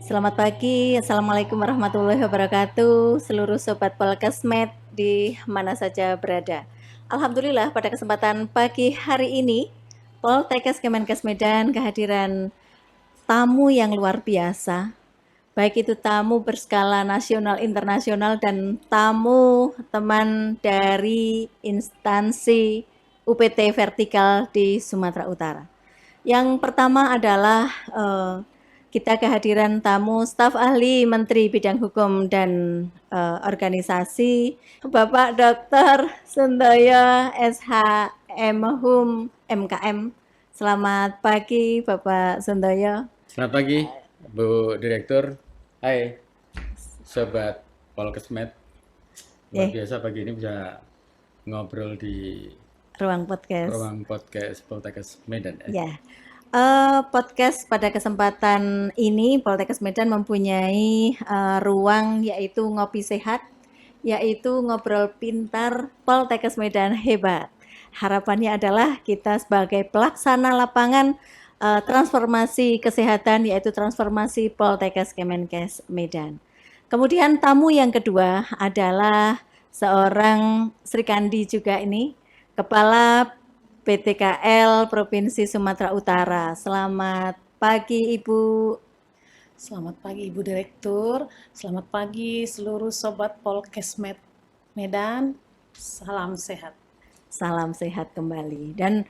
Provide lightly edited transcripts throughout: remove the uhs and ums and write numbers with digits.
Selamat pagi, Assalamualaikum warahmatullahi wabarakatuh, seluruh Sobat Polkesmed di mana saja berada. Alhamdulillah pada kesempatan pagi hari ini, Poltekkes Kemenkes Medan kehadiran tamu yang luar biasa, baik itu tamu berskala nasional, internasional, dan tamu teman dari instansi UPT vertikal di Sumatera Utara. Yang pertama adalah kita kehadiran tamu staf ahli Menteri Bidang Hukum dan Organisasi, Bapak Dr. Sundoyo SHM Hum MKM. Selamat pagi Bapak Sundoyo. Selamat pagi, Bu Direktur. Hai, Sobat Polkesmed. Luar Eh, biasa pagi ini bisa ngobrol di ruang podcast. ruang podcast Poltekkes Medan ya. Ya, podcast pada kesempatan ini Poltekkes Medan mempunyai ruang yaitu ngopi sehat, yaitu ngobrol pintar Poltekkes Medan hebat. Harapannya adalah kita sebagai pelaksana lapangan transformasi kesehatan yaitu transformasi Poltekkes Kemenkes Medan. Kemudian tamu yang kedua adalah seorang Sri Kandi juga ini, Kepala PTKL Provinsi Sumatera Utara. Selamat pagi Ibu. Selamat pagi Ibu Direktur, selamat pagi seluruh Sobat Polkesmed Medan, salam sehat. Salam sehat kembali. Dan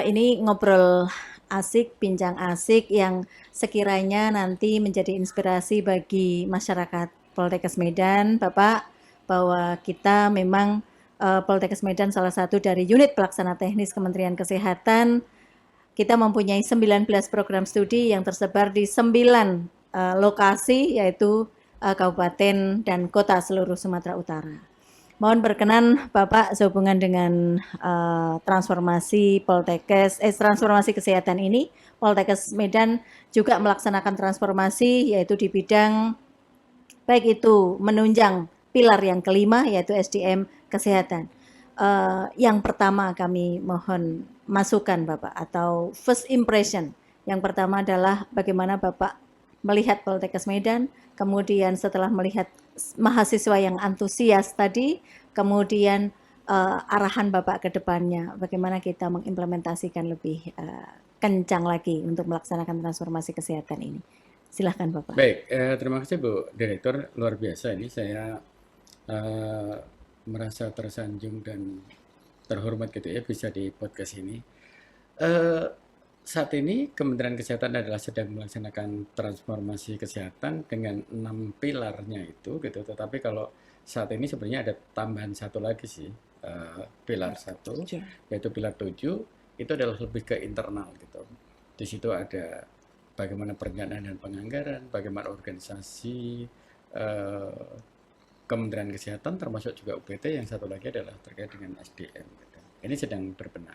ini ngobrol asik, bincang asik yang sekiranya nanti menjadi inspirasi bagi masyarakat Poltekkes Medan, Bapak, bahwa kita memang Poltekkes Medan salah satu dari unit pelaksana teknis Kementerian Kesehatan. Kita mempunyai 19 program studi yang tersebar di 9 lokasi yaitu kabupaten dan kota seluruh Sumatera Utara. Mohon berkenan Bapak sehubungan dengan transformasi Poltekkes, transformasi kesehatan ini, Poltekkes Medan juga melaksanakan transformasi yaitu di bidang baik itu menunjang pilar yang kelima yaitu SDM kesehatan. Yang pertama kami mohon masukan Bapak atau first impression. Yang pertama adalah bagaimana Bapak melihat Poltekkes Medan, kemudian setelah melihat mahasiswa yang antusias tadi, kemudian arahan Bapak ke depannya, bagaimana kita mengimplementasikan lebih kencang lagi untuk melaksanakan transformasi kesehatan ini. Silahkan Bapak. Baik, terima kasih Bu Direktur. Luar biasa ini saya merasa tersanjung dan terhormat gitu ya bisa di podcast ini. Saat ini Kementerian Kesehatan adalah sedang melaksanakan transformasi kesehatan dengan 6 pilarnya itu gitu. Tetapi kalau saat ini sebenarnya ada tambahan satu lagi sih, pilar satu, yaitu pilar 7, itu adalah lebih ke internal gitu. Di situ ada bagaimana perencanaan dan penganggaran, bagaimana organisasi Kementerian Kesehatan termasuk juga UPT, yang satu lagi adalah terkait dengan SDM gitu. Ini sedang berbenah.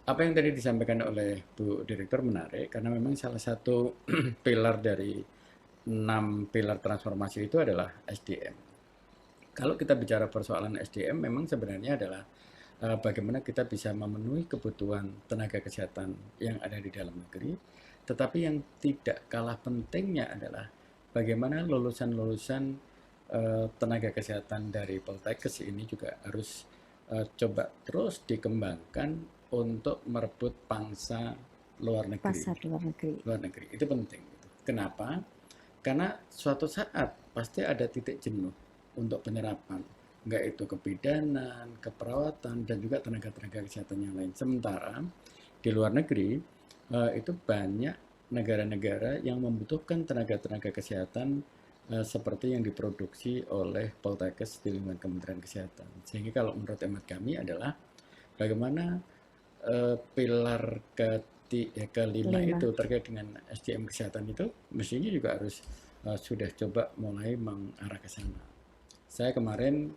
Apa yang tadi disampaikan oleh Bu Direktur menarik, karena memang salah satu pilar dari 6 pilar transformasi itu adalah SDM. Kalau kita bicara persoalan SDM, memang sebenarnya adalah bagaimana kita bisa memenuhi kebutuhan tenaga kesehatan yang ada di dalam negeri, tetapi yang tidak kalah pentingnya adalah bagaimana lulusan-lulusan tenaga kesehatan dari Poltekkes ini juga harus coba terus dikembangkan untuk merebut pangsa luar negeri. Pasar luar negeri. Luar negeri itu penting. Kenapa? Karena suatu saat pasti ada titik jenuh untuk penyerapan, enggak itu kebidanan, keperawatan, dan juga tenaga-tenaga kesehatan yang lain. Sementara di luar negeri itu banyak negara-negara yang membutuhkan tenaga-tenaga kesehatan seperti yang diproduksi oleh Poltekkes di lingkungan Kementerian Kesehatan. Sehingga kalau menurut hemat kami adalah bagaimana pilar kelima itu terkait dengan SDM kesehatan itu mestinya juga harus sudah coba mulai mengarah ke sana. Saya kemarin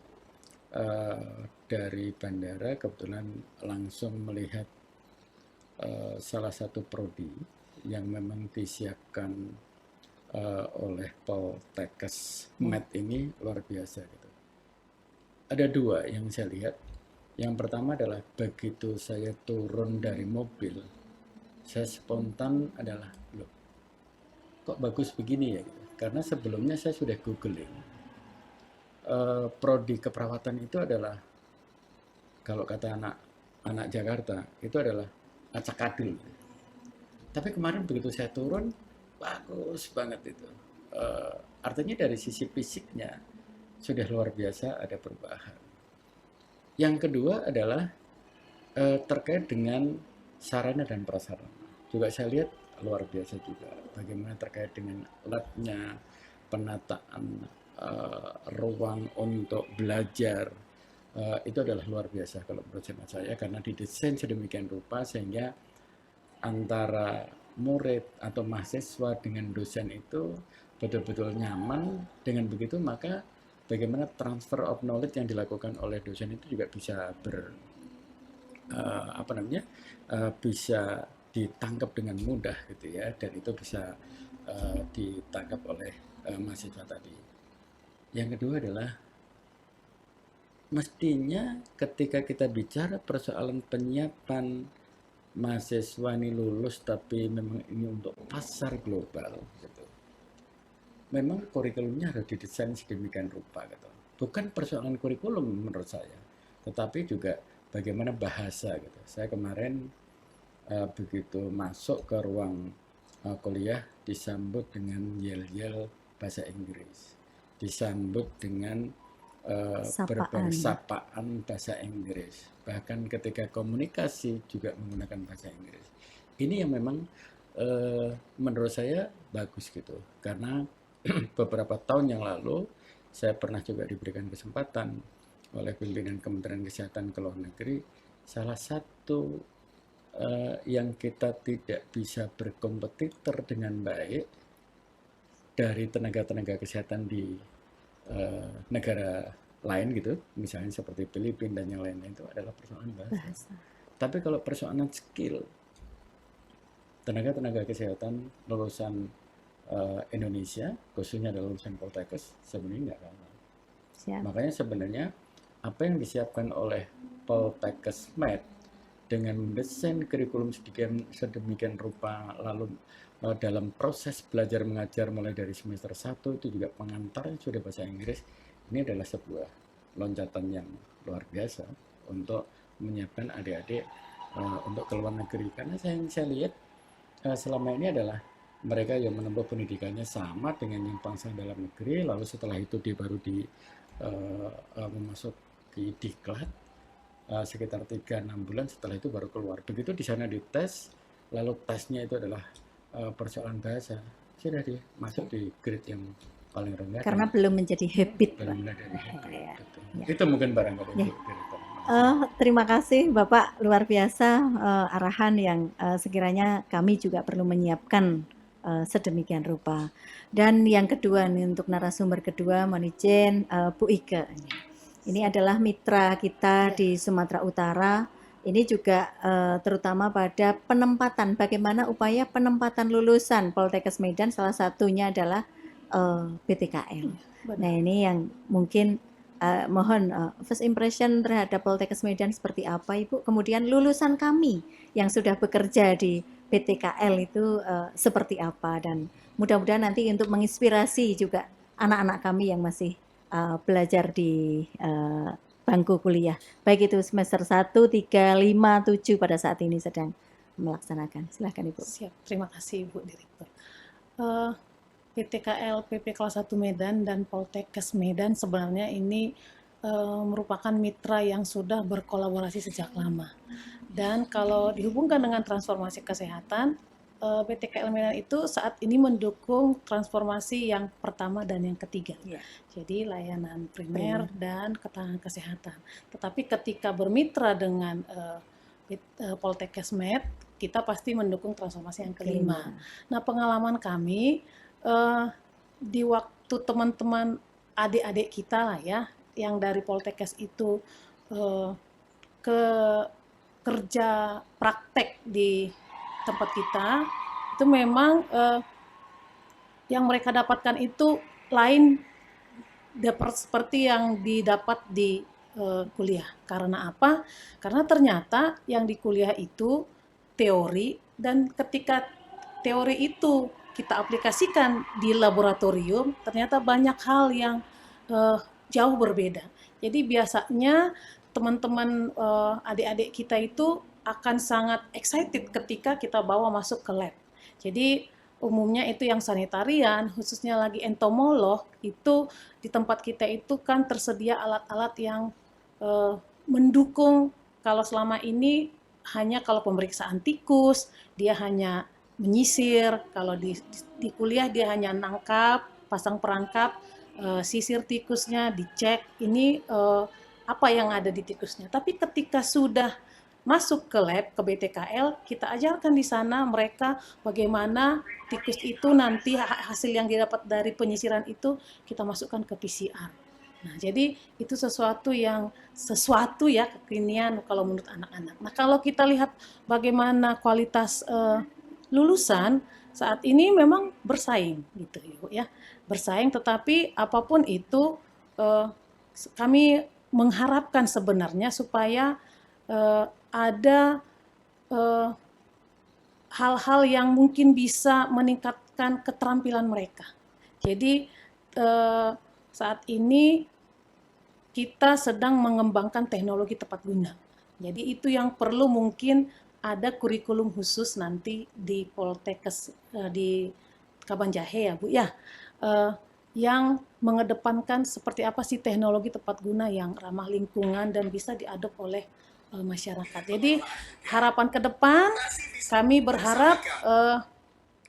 dari bandara kebetulan langsung melihat salah satu prodi yang memang disiapkan oleh Poltekkes Med ini luar biasa gitu. Ada dua yang saya lihat. Yang pertama adalah begitu saya turun dari mobil, saya spontan adalah, loh, kok bagus begini ya gitu. Karena sebelumnya saya sudah googling, prodi keperawatan itu adalah, kalau kata anak Jakarta, itu adalah acak adul. Tapi kemarin begitu saya turun, bagus banget itu. Artinya dari sisi fisiknya sudah luar biasa ada perubahan. Yang kedua adalah terkait dengan sarana dan prasarana. Juga saya lihat luar biasa juga. Bagaimana terkait dengan labnya, penataan ruang untuk belajar, itu adalah luar biasa kalau menurut saya, karena didesain sedemikian rupa sehingga antara murid atau mahasiswa dengan dosen itu betul-betul nyaman. Dengan begitu maka bagaimana transfer of knowledge yang dilakukan oleh dosen itu juga bisa bisa ditangkap dengan mudah gitu ya, dan itu bisa ditangkap oleh mahasiswa tadi. Yang kedua adalah mestinya ketika kita bicara persoalan penyiapan mahasiswa ini lulus tapi memang ini untuk pasar global gitu, memang kurikulumnya harus didesain sedemikian rupa gitu. Bukan persoalan kurikulum menurut saya, tetapi juga bagaimana bahasa gitu. Saya kemarin begitu masuk ke ruang kuliah disambut dengan yel-yel bahasa Inggris, disambut dengan berbagai sapaan bahasa Inggris, bahkan ketika komunikasi juga menggunakan bahasa Inggris. Ini yang memang menurut saya bagus gitu, karena beberapa tahun yang lalu saya pernah juga diberikan kesempatan oleh pimpinan Kementerian Kesehatan ke luar negeri. Salah satu yang kita tidak bisa berkompetitor dengan baik dari tenaga-tenaga kesehatan di negara lain gitu, misalnya seperti Filipina dan yang lain-lain, itu adalah persoalan bahasa. Tapi kalau persoalan skill, tenaga-tenaga kesehatan lulusan Indonesia, khususnya adalah lulusan Poltekkes, sebenarnya nggak kalah. Makanya sebenarnya apa yang disiapkan oleh Poltekkes Med dengan mendesain kurikulum sedemikian rupa, lalu dalam proses belajar mengajar mulai dari semester 1 itu juga pengantarnya sudah bahasa Inggris. Ini adalah sebuah loncatan yang luar biasa untuk menyiapkan adik-adik untuk ke luar negeri. Karena saya lihat selama ini adalah mereka yang menempuh pendidikannya sama dengan yang bangsa dalam negeri, lalu setelah itu dia baru memasuki diklat sekitar 3-6 bulan, setelah itu baru keluar. Begitu di sana dites, lalu tesnya itu adalah persoalan bahasa, sudah dia masuk di grade yang paling rendah. Karena belum menjadi habit. Belum menjadi habit. Ya. Itu mungkin barangkali. Ya. Terima kasih Bapak, luar biasa arahan yang sekiranya kami juga perlu menyiapkan sedemikian rupa. Dan yang kedua nih, untuk narasumber kedua, mohon izin Bu Ike. Ini adalah mitra kita di Sumatera Utara. Ini juga terutama pada penempatan, bagaimana upaya penempatan lulusan Poltekkes Medan, salah satunya adalah PTKL. Nah ini yang mungkin mohon first impression terhadap Poltekkes Medan seperti apa Ibu, kemudian lulusan kami yang sudah bekerja di PTKL itu seperti apa, dan mudah-mudahan nanti untuk menginspirasi juga anak-anak kami yang masih belajar di bangku kuliah, baik itu semester 1, 3, 5, 7 pada saat ini sedang melaksanakan. Silahkan Ibu. Siap, terima kasih Ibu Direktur. PTKL PP kelas 1 Medan dan Poltekkes Medan sebenarnya ini merupakan mitra yang sudah berkolaborasi sejak lama. Dan kalau dihubungkan dengan transformasi kesehatan, PTKL Medan itu saat ini mendukung transformasi yang pertama dan yang ketiga. Yeah. Jadi layanan primer dan ketahanan kesehatan. Tetapi ketika bermitra dengan Poltekkes Med, kita pasti mendukung transformasi yang kelima. Nah, pengalaman kami di waktu teman-teman adik-adik kita lah ya, yang dari Poltekkes itu ke kerja praktek di tempat kita, itu memang yang mereka dapatkan itu lain seperti yang didapat di kuliah. Karena apa? Karena ternyata yang di kuliah itu teori, dan ketika teori itu kita aplikasikan di laboratorium, ternyata banyak hal yang jauh berbeda. Jadi biasanya teman-teman adik-adik kita itu akan sangat excited ketika kita bawa masuk ke lab. Jadi umumnya itu yang sanitarian, khususnya lagi entomolog, itu di tempat kita itu kan tersedia alat-alat yang mendukung. Kalau selama ini hanya kalau pemeriksaan tikus, dia hanya menyisir, kalau di kuliah dia hanya nangkap, pasang perangkap, sisir tikusnya, dicek ini apa yang ada di tikusnya. Tapi ketika sudah masuk ke lab, ke BTKL, kita ajarkan di sana mereka bagaimana tikus itu nanti hasil yang didapat dari penyisiran itu kita masukkan ke PCR. Nah, jadi itu sesuatu ya kekinian kalau menurut anak-anak. Nah, kalau kita lihat bagaimana kualitas lulusan saat ini memang bersaing gitu ya, bersaing, tetapi apapun itu kami mengharapkan sebenarnya supaya ada hal-hal yang mungkin bisa meningkatkan keterampilan mereka. Jadi saat ini kita sedang mengembangkan teknologi tepat guna. Jadi itu yang perlu mungkin ada kurikulum khusus nanti di Poltekkes di Kabanjahe ya Bu ya, yang mengedepankan seperti apa sih teknologi tepat guna yang ramah lingkungan dan bisa diadop oleh masyarakat. Jadi harapan ke depan kami berharap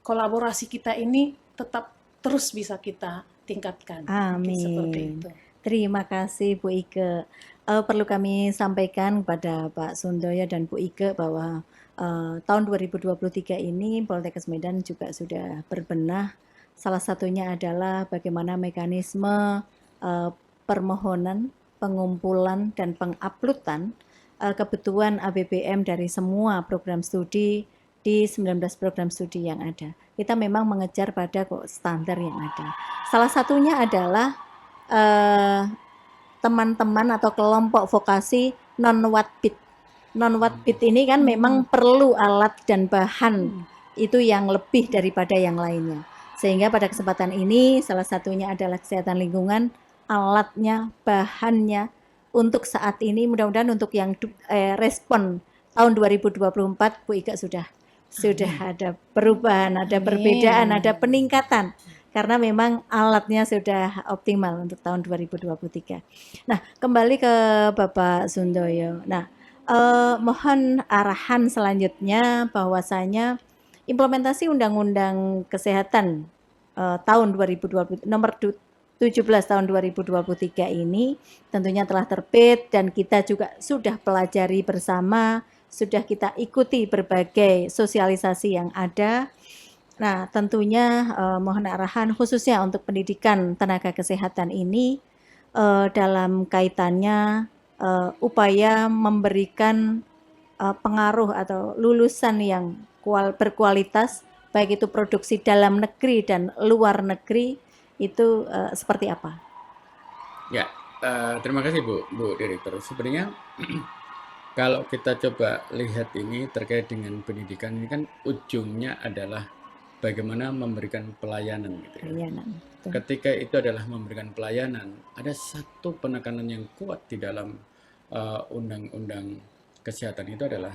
kolaborasi kita ini tetap terus bisa kita tingkatkan. Seperti Amin. itu. Terima kasih Bu Ike. Perlu kami sampaikan kepada Pak Sundoyo dan Bu Ike bahwa tahun 2023 ini Poltekkes Medan juga sudah berbenah. Salah satunya adalah bagaimana mekanisme permohonan, pengumpulan, dan penguploadan kebutuhan ABBM dari semua program studi di 19 program studi yang ada. Kita memang mengejar pada standar yang ada. Salah satunya adalah teman-teman atau kelompok vokasi non-Wattpit. Non-Wattpit ini kan memang perlu alat dan bahan itu yang lebih daripada yang lainnya. Sehingga pada kesempatan ini salah satunya adalah kesehatan lingkungan, alatnya, bahannya, untuk saat ini mudah-mudahan untuk yang respon tahun 2024 Bu Ika sudah ada perubahan, ada perbedaan, ada peningkatan karena memang alatnya sudah optimal untuk tahun 2023. Nah, kembali ke Bapak Sundoyo. Nah, mohon arahan selanjutnya bahwasanya implementasi Undang-Undang Kesehatan tahun 2020 nomor 17 tahun 2023 ini tentunya telah terbit dan kita juga sudah pelajari bersama, sudah kita ikuti berbagai sosialisasi yang ada. Nah, tentunya mohon arahan khususnya untuk pendidikan tenaga kesehatan ini dalam kaitannya upaya memberikan pengaruh atau lulusan yang berkualitas, baik itu produksi dalam negeri dan luar negeri, itu seperti apa? Ya, terima kasih Bu Direktur. Sebenarnya kalau kita coba lihat ini terkait dengan pendidikan ini kan ujungnya adalah bagaimana memberikan pelayanan gitu ya. Pelayanan. Ketika itu adalah memberikan pelayanan, ada satu penekanan yang kuat di dalam undang-undang kesehatan itu adalah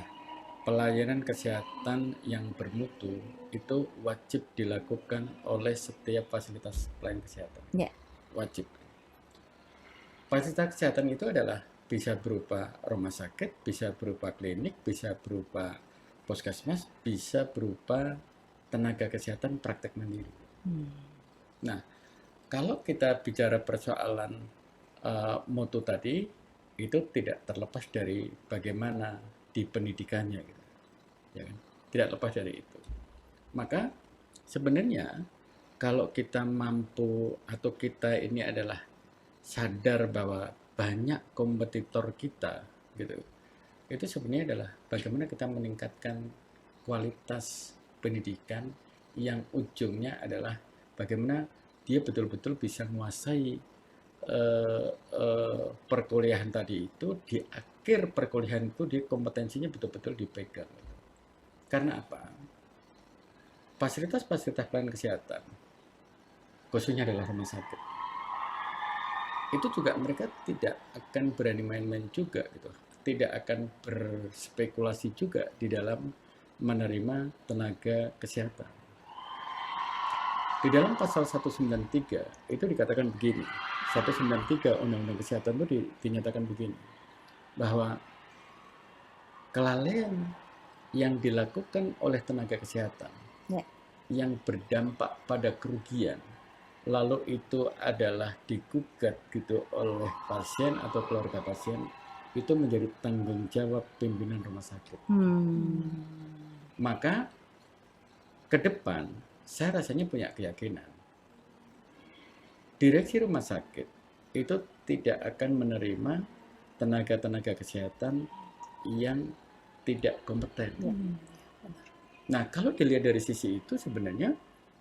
pelayanan kesehatan yang bermutu itu wajib dilakukan oleh setiap fasilitas pelayanan kesehatan. Ya. Wajib. Fasilitas kesehatan itu adalah bisa berupa rumah sakit, bisa berupa klinik, bisa berupa puskesmas, bisa berupa tenaga kesehatan praktek mandiri. Nah, kalau kita bicara persoalan mutu tadi, itu tidak terlepas dari bagaimana di pendidikannya, gitu. Ya kan? Tidak lepas dari itu. Maka sebenarnya kalau kita mampu atau kita ini adalah sadar bahwa banyak kompetitor kita, gitu, itu sebenarnya adalah bagaimana kita meningkatkan kualitas pendidikan yang ujungnya adalah bagaimana dia betul-betul bisa menguasai perkuliahan tadi itu, di akhir perkuliahan itu dia kompetensinya betul-betul dipegang. Karena apa? fasilitas-fasilitas pelayanan kesehatan, khususnya adalah rumah sakit, itu juga mereka tidak akan berani main-main juga gitu, tidak akan berspekulasi juga di dalam menerima tenaga kesehatan. Di dalam pasal 193 itu dikatakan begini, 193 Undang-Undang Kesehatan itu dinyatakan begini, bahwa kelalaian yang dilakukan oleh tenaga kesehatan Ya. yang berdampak pada kerugian, lalu itu adalah digugat gitu oleh pasien atau keluarga pasien, itu menjadi tanggung jawab pimpinan rumah sakit. Maka ke depan saya rasanya punya keyakinan direksi rumah sakit itu tidak akan menerima tenaga-tenaga kesehatan yang tidak kompeten. Ya. Nah, kalau dilihat dari sisi itu sebenarnya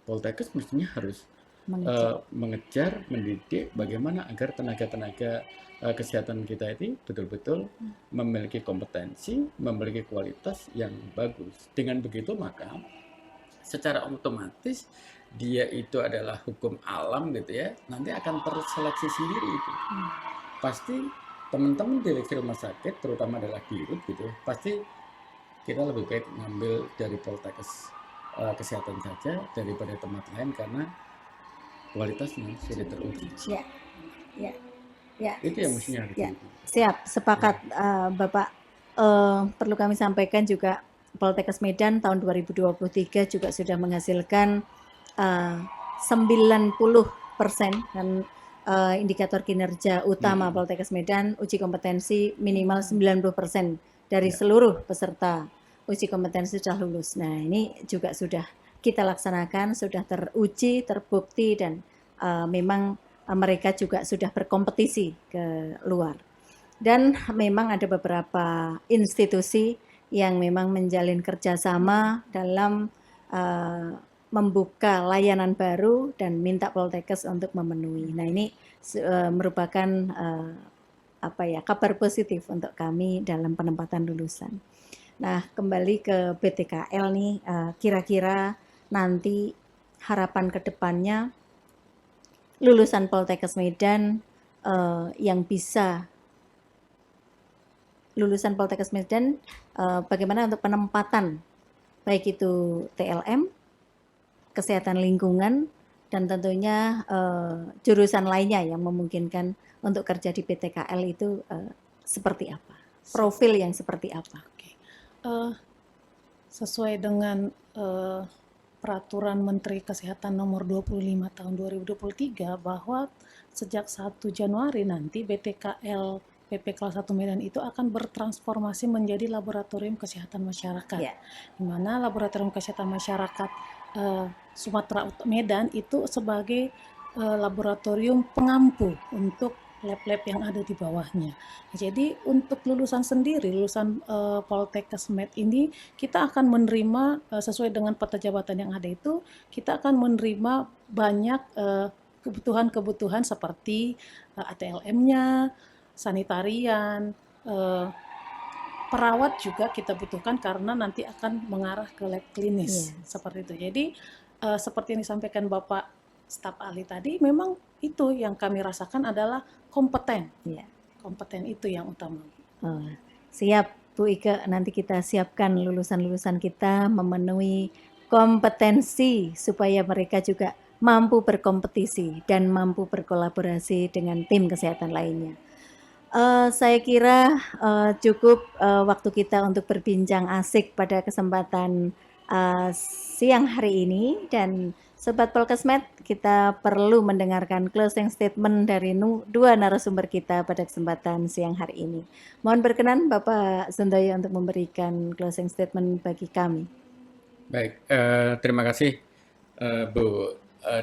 Poltekkes mestinya harus mengejar, mendidik bagaimana agar tenaga-tenaga kesehatan kita ini betul-betul memiliki kompetensi, memiliki kualitas yang bagus. Dengan begitu maka secara otomatis dia itu adalah hukum alam gitu ya, nanti akan terseleksi sendiri itu. Pasti teman-teman direksi rumah sakit, terutama adalah dirut gitu, pasti kita lebih baik ngambil dari Poltekkes kesehatan saja daripada tempat lain karena kualitasnya sudah teruji. Ya, ya, ya. Itu yang mestinya harus Ya. diuji. Siap, sepakat Bapak. Perlu kami sampaikan juga Poltekkes Medan tahun 2023 juga sudah menghasilkan 90% dan indikator kinerja utama Poltekkes Medan uji kompetensi minimal 90% dari seluruh peserta uji kompetensi sudah lulus. Nah, ini juga sudah kita laksanakan, sudah teruji, terbukti dan memang mereka juga sudah berkompetisi ke luar. Dan memang ada beberapa institusi yang memang menjalin kerjasama dalam membuka layanan baru dan minta Poltekkes untuk memenuhi. Nah, ini merupakan kabar positif untuk kami dalam penempatan lulusan. Nah, kembali ke BTKL nih, kira-kira nanti harapan ke depannya lulusan Poltekkes Medan yang bisa lulusan Poltekkes Medan bagaimana untuk penempatan baik itu TLM, kesehatan lingkungan dan tentunya jurusan lainnya yang memungkinkan untuk kerja di BTKL itu seperti apa? Profil yang seperti apa? Sesuai dengan Peraturan Menteri Kesehatan Nomor 25 Tahun 2023 bahwa sejak 1 Januari nanti BTKL PP Kelas 1 Medan itu akan bertransformasi menjadi laboratorium kesehatan masyarakat. Ya. Di mana laboratorium kesehatan masyarakat Sumatera Medan itu sebagai laboratorium pengampu untuk lab-lab yang ada di bawahnya. Jadi untuk lulusan sendiri, lulusan Poltekkes Med ini kita akan menerima sesuai dengan peta jabatan yang ada itu, kita akan menerima banyak kebutuhan-kebutuhan seperti ATLM-nya, sanitarian, perawat juga kita butuhkan karena nanti akan mengarah ke lab klinis. Seperti itu. Jadi seperti yang disampaikan Bapak staf ahli tadi, memang itu yang kami rasakan adalah kompeten. Kompeten itu yang utama. Siap Bu Ike, nanti kita siapkan lulusan-lulusan kita memenuhi kompetensi supaya mereka juga mampu berkompetisi dan mampu berkolaborasi dengan tim kesehatan lainnya. Saya kira cukup waktu kita untuk berbincang asik pada kesempatan siang hari ini dan Sobat Poltekkes Med, kita perlu mendengarkan closing statement dari dua narasumber kita pada kesempatan siang hari ini. Mohon berkenan Bapak Sundoyo untuk memberikan closing statement bagi kami. Baik, terima kasih Bu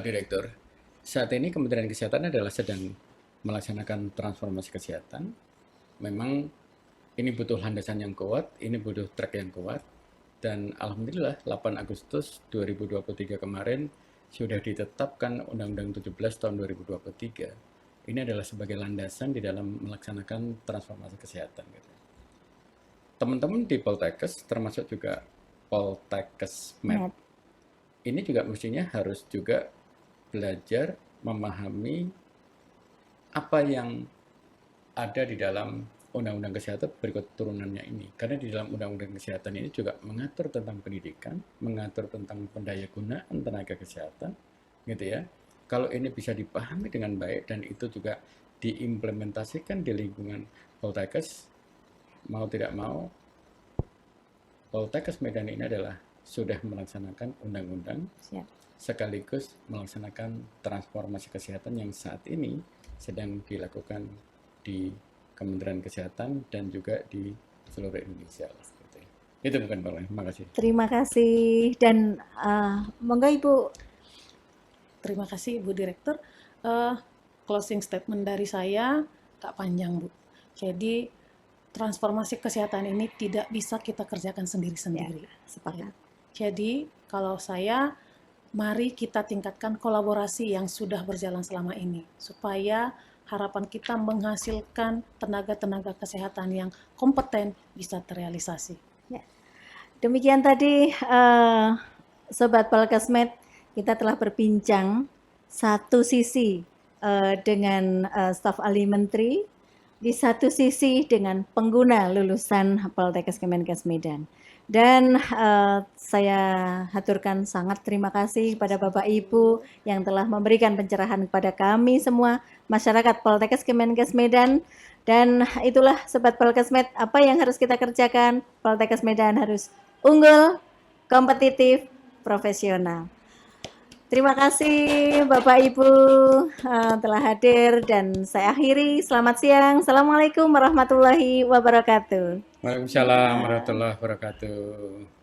Direktur. Saat ini Kementerian Kesehatan adalah sedang melaksanakan transformasi kesehatan. Memang ini butuh landasan yang kuat, ini butuh track yang kuat. Dan Alhamdulillah 8 Agustus 2023 kemarin sudah ditetapkan Undang-Undang 17 tahun 2023. Ini adalah sebagai landasan di dalam melaksanakan transformasi kesehatan. Teman-teman di Poltekkes, termasuk juga Poltekkes Med, ini juga mestinya harus juga belajar memahami apa yang ada di dalam Undang-Undang Kesehatan berikut turunannya ini. Karena di dalam Undang-Undang Kesehatan ini juga mengatur tentang pendidikan, mengatur tentang pendayagunaan tenaga kesehatan, gitu ya. Kalau ini bisa dipahami dengan baik dan itu juga diimplementasikan di lingkungan Poltekkes, mau tidak mau, Poltekkes Medan ini adalah sudah melaksanakan undang-undang Siap. sekaligus melaksanakan transformasi kesehatan yang saat ini sedang dilakukan di Kementerian Kesehatan dan juga di seluruh Indonesia. Itu bukan Pak Leng. Terima kasih. Terima kasih dan monggo Ibu. Terima kasih Bu Direktur. Closing statement dari saya tak panjang Bu. Jadi transformasi kesehatan ini tidak bisa kita kerjakan sendiri-sendiri. Sepakat. Jadi kalau saya, mari kita tingkatkan kolaborasi yang sudah berjalan selama ini supaya harapan kita menghasilkan tenaga-tenaga kesehatan yang kompeten bisa terrealisasi. Demikian tadi Sobat Polkesmed, kita telah berbincang satu sisi dengan staf ahli menteri, di satu sisi dengan pengguna lulusan Poltekkes Kemenkes Medan. Dan saya haturkan sangat terima kasih kepada Bapak Ibu yang telah memberikan pencerahan kepada kami semua masyarakat Poltekkes Kemenkes Medan. Dan itulah Sobat Polkesmed, apa yang harus kita kerjakan? Poltekkes Medan harus unggul, kompetitif, profesional. Terima kasih Bapak Ibu telah hadir dan saya akhiri. Selamat siang. Assalamualaikum warahmatullahi wabarakatuh. Waalaikumsalam warahmatullahi wabarakatuh.